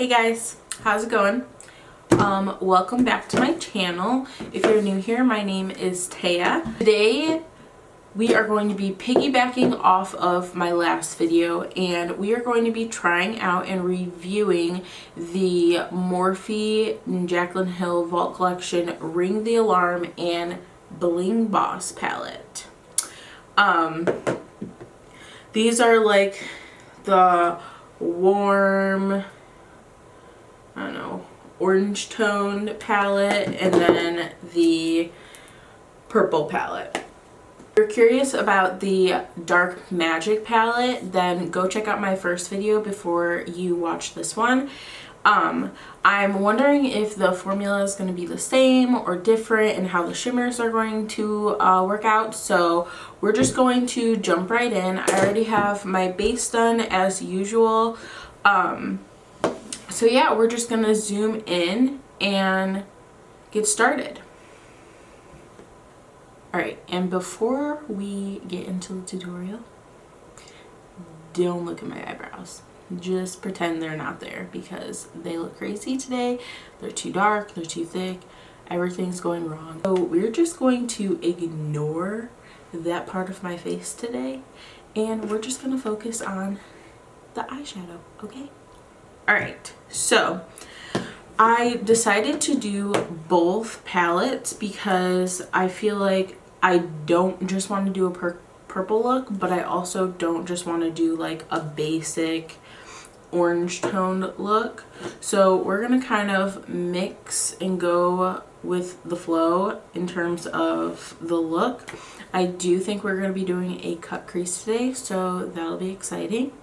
Hey guys, how's it going? Welcome back to my channel. If you're new here, my name is Taya. Today we are going to be piggybacking off of my last video, and we are going to be trying out and reviewing the Morphe Jaclyn Hill Vault Collection Ring the Alarm and Bling Boss palette. These are like the warm, I don't know, orange toned palette, and then the purple palette. If you're curious about the Dark Magic palette, then go check out my first video before you watch this one. I'm wondering if the formula is going to be the same or different and how the shimmers are going to work out. So we're just going to jump right in. I already have my base done as usual. So yeah, we're just going to zoom in and get started. Alright, and before we get into the tutorial, don't look at my eyebrows. Just pretend they're not there because they look crazy today. They're too dark, they're too thick, everything's going wrong. So we're just going to ignore that part of my face today, and we're just going to focus on the eyeshadow, okay? Alright, so I decided to do both palettes because I feel like I don't just want to do a purple look, but I also don't just want to do like a basic orange toned look. So we're gonna kind of mix and go with the flow in terms of the look. I do think we're gonna be doing a cut crease today, so that'll be exciting.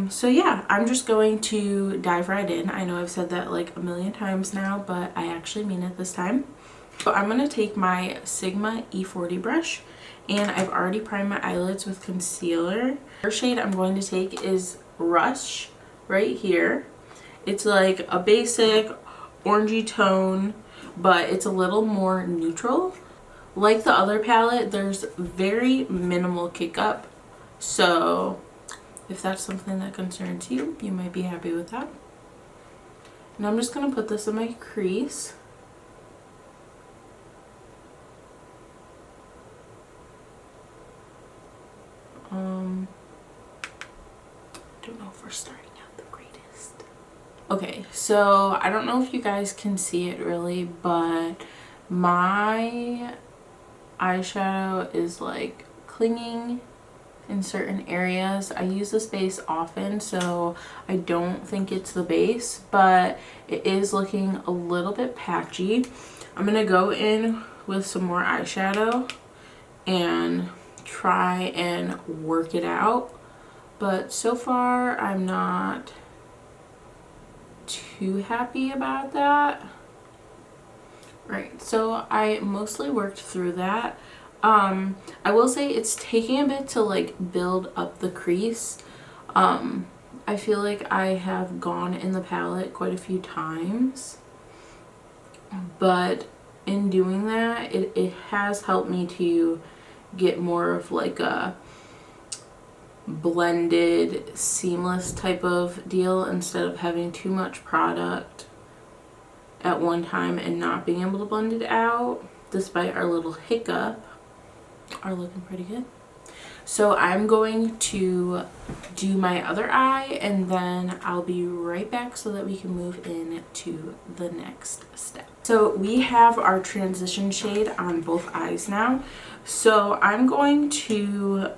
So yeah, I'm just going to dive right in. I know I've said that like a million times now, but I actually mean it this time. So I'm going to take my Sigma E40 brush, and I've already primed my eyelids with concealer. The first shade I'm going to take is Rush right here. It's like a basic orangey tone, but it's a little more neutral. Like the other palette, there's very minimal kick up, so if that's something that concerns you, you might be happy with that. And I'm just going to put this in my crease. Don't know if we're starting out the greatest. Okay, so I don't know if you guys can see it really, but my eyeshadow is like clinging in certain areas. I use this base often, so I don't think it's the base, but it is looking a little bit patchy. I'm gonna go in with some more eyeshadow and try and work it out, but so far I'm not too happy about that. Right, so I mostly worked through that. I will say it's taking a bit to like build up the crease. I feel like I have gone in the palette quite a few times, but in doing that, it has helped me to get more of like a blended, seamless type of deal instead of having too much product at one time and not being able to blend it out. Despite our little hiccup, are looking pretty good. So I'm going to do my other eye, and then I'll be right back so that we can move in to the next step. So we have our transition shade on both eyes now. So I'm going to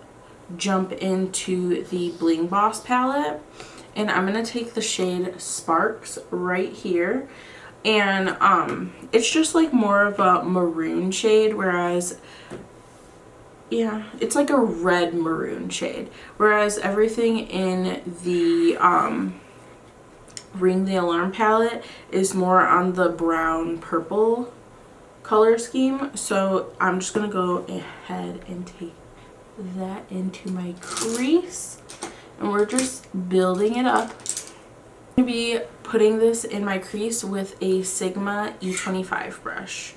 jump into the Bling Boss palette, and I'm going to take the shade Sparks right here. And it's just like more of a maroon shade, whereas yeah, it's like a red maroon shade, whereas everything in the Ring the Alarm palette is more on the brown purple color scheme. So I'm just gonna go ahead and take that into my crease, and we're just building it up. I'm gonna be putting this in my crease with a Sigma E25 brush.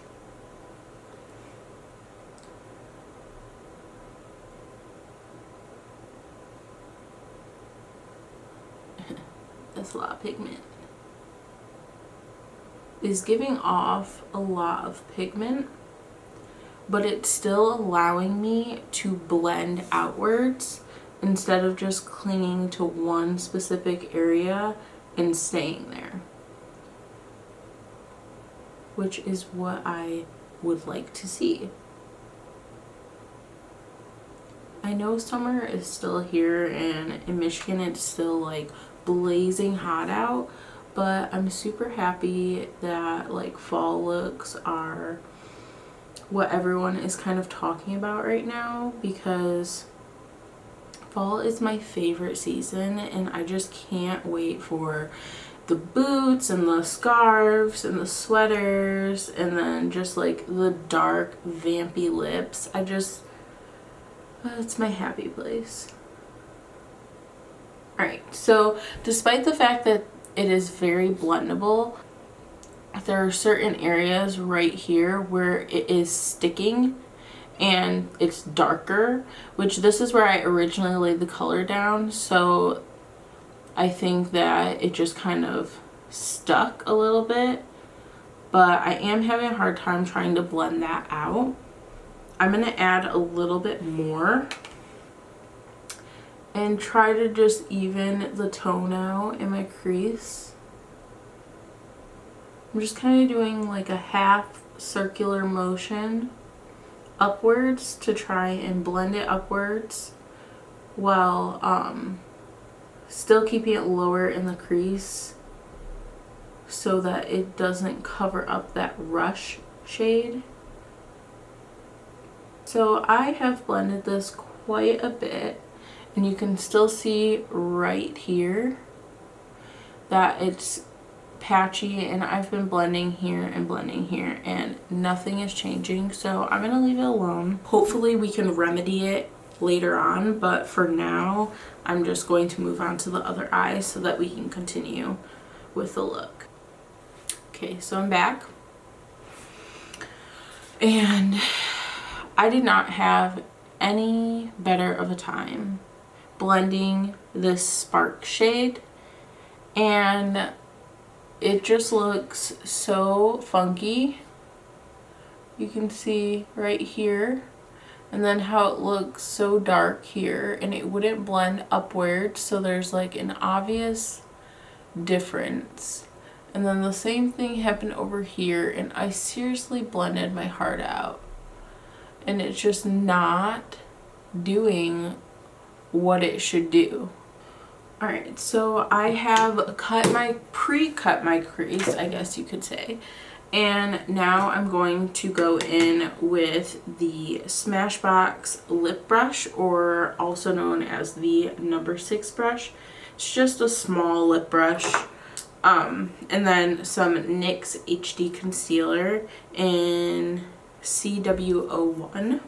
That's a lot. spot pigment. It's giving off a lot of pigment, but it's still allowing me to blend outwards instead of just clinging to one specific area and staying there, which is what I would like to see. I know summer is still here, and in Michigan it's still like blazing hot out, but I'm super happy that like fall looks are what everyone is kind of talking about right now, because fall is my favorite season and I just can't wait for the boots and the scarves and the sweaters, and then just like the dark vampy lips. It's my happy place. Alright, so despite the fact that it is very blendable, there are certain areas right here where it is sticking and it's darker, which this is where I originally laid the color down, so I think that it just kind of stuck a little bit, but I am having a hard time trying to blend that out. I'm going to add a little bit more and try to just even the tone out in my crease. I'm just kind of doing like a half circular motion upwards to try and blend it upwards while still keeping it lower in the crease so that it doesn't cover up that rush shade. So I have blended this quite a bit, and you can still see right here that it's patchy, and I've been blending here and nothing is changing, so I'm gonna leave it alone. Hopefully we can remedy it later on, but for now I'm just going to move on to the other eye so that we can continue with the look. Okay, so I'm back, and I did not have any better of a time blending this spark shade, and it just looks so funky. You can see right here, and then how it looks so dark here, and it wouldn't blend upwards, so there's like an obvious difference. And then the same thing happened over here, and I seriously blended my heart out, and it's just not doing what it should do. Alright, so I have pre-cut my crease, I guess you could say. And now I'm going to go in with the Smashbox lip brush, or also known as the number 6 brush. It's just a small lip brush. And then some NYX HD concealer in CW01.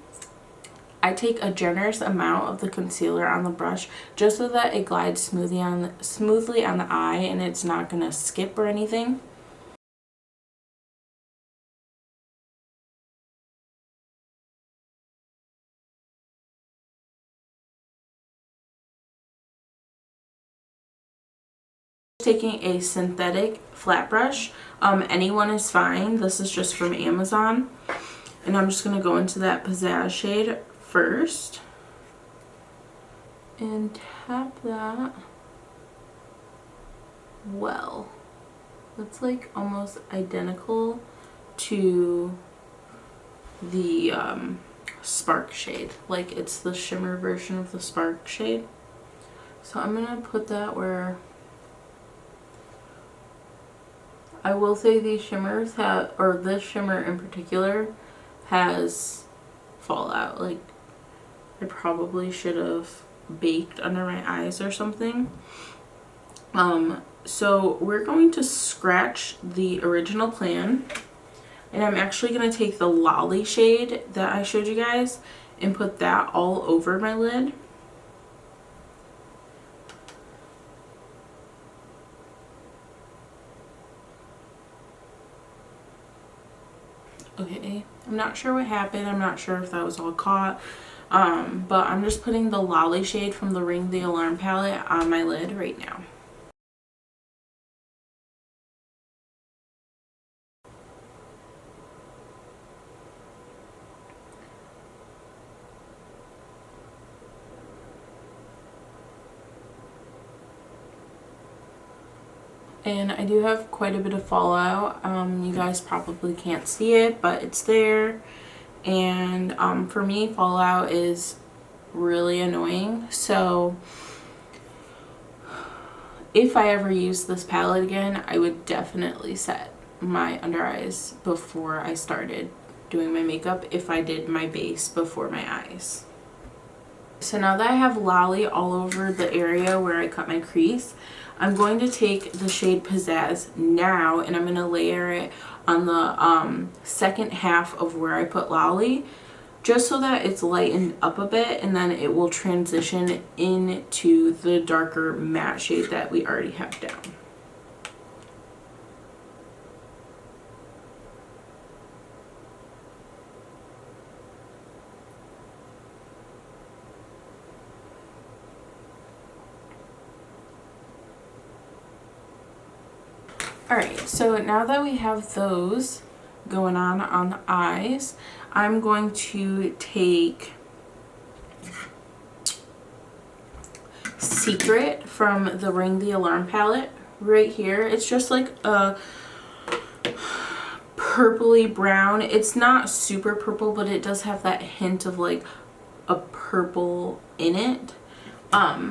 I take a generous amount of the concealer on the brush just so that it glides smoothly on the eye and it's not going to skip or anything. Taking a synthetic flat brush, anyone is fine. This is just from Amazon, and I'm just going to go into that Pizzazz shade first and tap that. Well, it's like almost identical to the Spark shade, like it's the shimmer version of the Spark shade. So I'm gonna put that where I will say these shimmers have, or this shimmer in particular has fallout. Like I probably should have baked under my eyes or something. So we're going to scratch the original plan, and I'm actually going to take the Lolly shade that I showed you guys and put that all over my lid. Okay, I'm not sure what happened. I'm not sure if that was all caught. But I'm just putting the Lolly shade from the Ring the Alarm palette on my lid right now. And I do have quite a bit of fallout. You guys probably can't see it, but it's there. And for me, fallout is really annoying. So if I ever use this palette again, I would definitely set my under eyes before I started doing my makeup if I did my base before my eyes. So now that I have Lolly all over the area where I cut my crease, I'm going to take the shade Pizzazz now and I'm going to layer it on the second half of where I put Lolly, just so that it's lightened up a bit, and then it will transition into the darker matte shade that we already have down. Alright, so now that we have those going on the eyes, I'm going to take Secret from the Ring the Alarm palette right here. It's just like a purpley brown. It's not super purple, but it does have that hint of like a purple in it.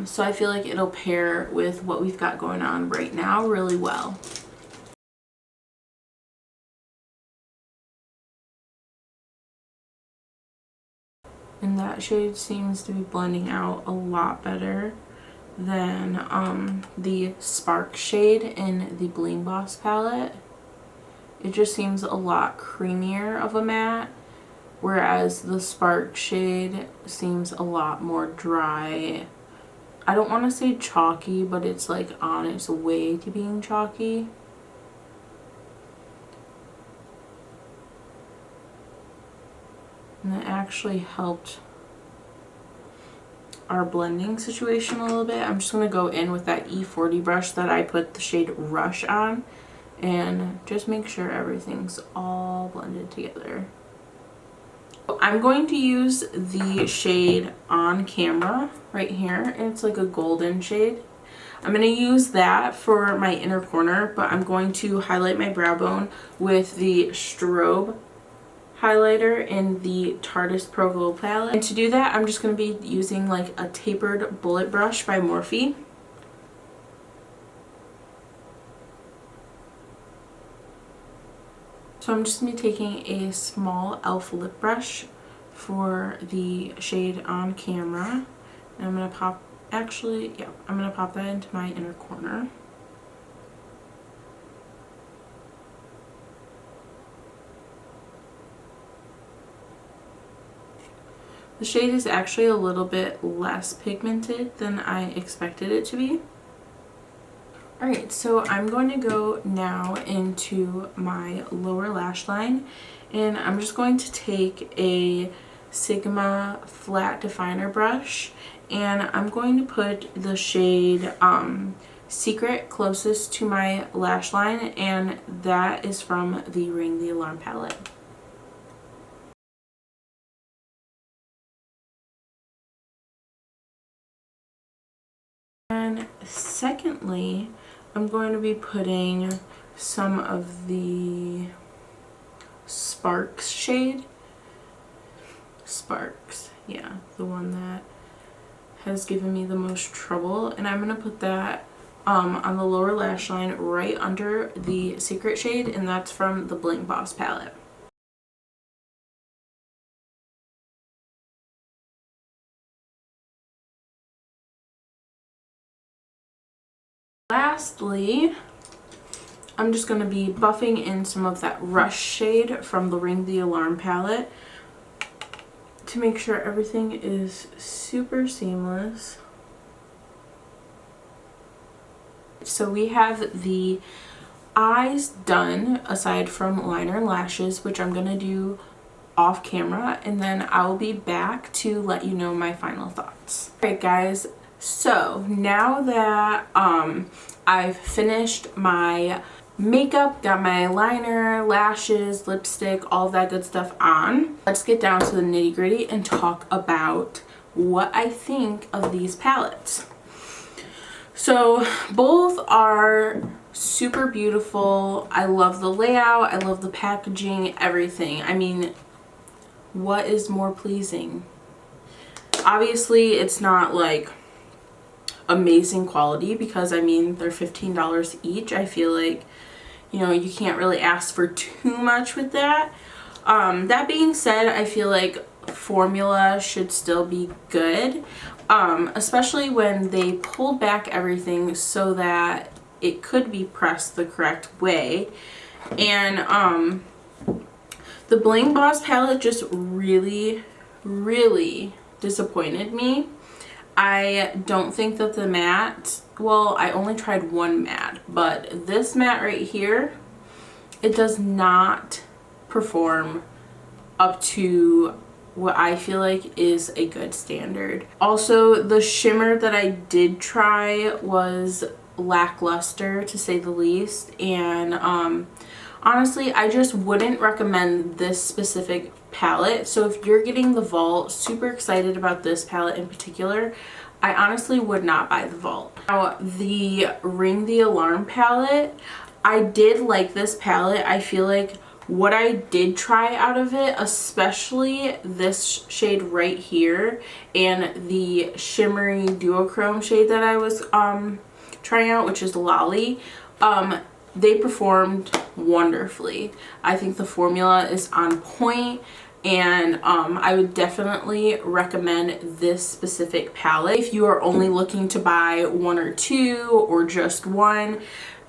So I feel like it'll pair with what we've got going on right now really well. And that shade seems to be blending out a lot better than the Spark shade in the Bling Boss palette. It just seems a lot creamier of a matte, whereas the Spark shade seems a lot more dry. I don't want to say chalky, but it's like on its way to being chalky. And that actually helped our blending situation a little bit. I'm just going to go in with that E40 brush that I put the shade Rush on and just make sure everything's all blended together. I'm going to use the shade On Camera right here. It's like a golden shade. I'm going to use that for my inner corner, but I'm going to highlight my brow bone with the Strobe highlighter in the Tarteist Pro Glow palette. And to do that, I'm just going to be using like a tapered bullet brush by Morphe. So I'm just going to be taking a small e.l.f. lip brush for the shade On Camera. And I'm going to pop, I'm going to pop that into my inner corner. The shade is actually a little bit less pigmented than I expected it to be. Alright, so I'm going to go now into my lower lash line, and I'm just going to take a Sigma flat definer brush, and I'm going to put the shade Secret closest to my lash line, and that is from the Ring the Alarm palette. And secondly, I'm going to be putting some of the Sparks shade. Sparks, yeah, the one that has given me the most trouble. And I'm going to put that on the lower lash line right under the Secret shade, and that's from the Bling Boss palette. Lastly, I'm just going to be buffing in some of that Rush shade from the Ring the Alarm palette to make sure everything is super seamless. So we have the eyes done aside from liner and lashes, which I'm going to do off camera, and then I'll be back to let you know my final thoughts. Alright guys, so now that I've finished my makeup, got my liner, lashes, lipstick, all that good stuff on, let's get down to the nitty gritty and talk about what I think of these palettes. So both are super beautiful. I love the layout, I love the packaging, everything. I mean, what is more pleasing? Obviously it's not like amazing quality, because I mean they're $15 each. I feel like, you know, you can't really ask for too much with that. That being said, I feel like formula should still be good, especially when they pulled back everything so that it could be pressed the correct way. And the Bling Boss palette just really disappointed me. I don't think that the matte, well, I only tried one matte, but this matte right here, it does not perform up to what I feel like is a good standard. Also, the shimmer that I did try was lackluster, to say the least, and honestly, I just wouldn't recommend this specific palette. So if you're getting the Vault, super excited about this palette in particular, I honestly would not buy the Vault. Now, the Ring the Alarm palette, I did like this palette. I feel like what I did try out of it, especially this shade right here and the shimmery duochrome shade that I was trying out, which is Lolly, they performed wonderfully. I think the formula is on point, and I would definitely recommend this specific palette. If you are only looking to buy one or two or just one,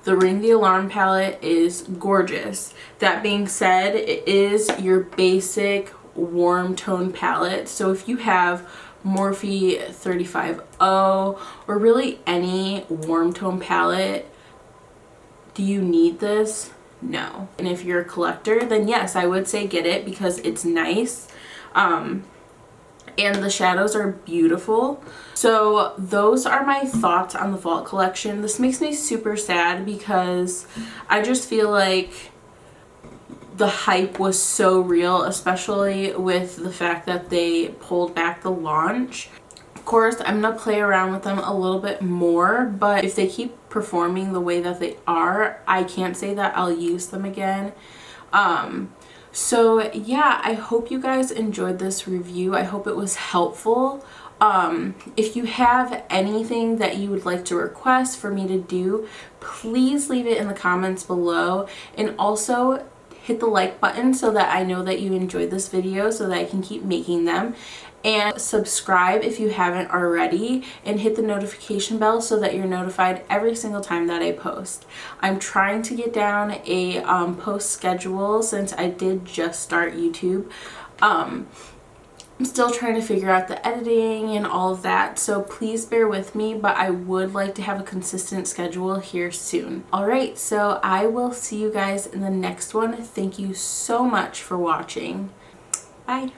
the Ring the Alarm palette is gorgeous. That being said, it is your basic warm tone palette. So if you have Morphe 35O or really any warm tone palette, do you need this? No. And if you're a collector, then yes, I would say get it because it's nice. And the shadows are beautiful. So those are my thoughts on the Vault collection. This makes me super sad because I just feel like the hype was so real, especially with the fact that they pulled back the launch. Of course, I'm gonna play around with them a little bit more, but if they keep performing the way that they are, I can't say that I'll use them again. So yeah, I hope you guys enjoyed this review. I hope it was helpful. If you have anything that you would like to request for me to do, please leave it in the comments below, and also hit the like button so that I know that you enjoyed this video so that I can keep making them. And subscribe if you haven't already, and hit the notification bell so that you're notified every single time that I post. I'm trying to get down a post schedule since I did just start YouTube. I'm still trying to figure out the editing and all of that, so please bear with me, but I would like to have a consistent schedule here soon. Alright, so I will see you guys in the next one. Thank you so much for watching. Bye.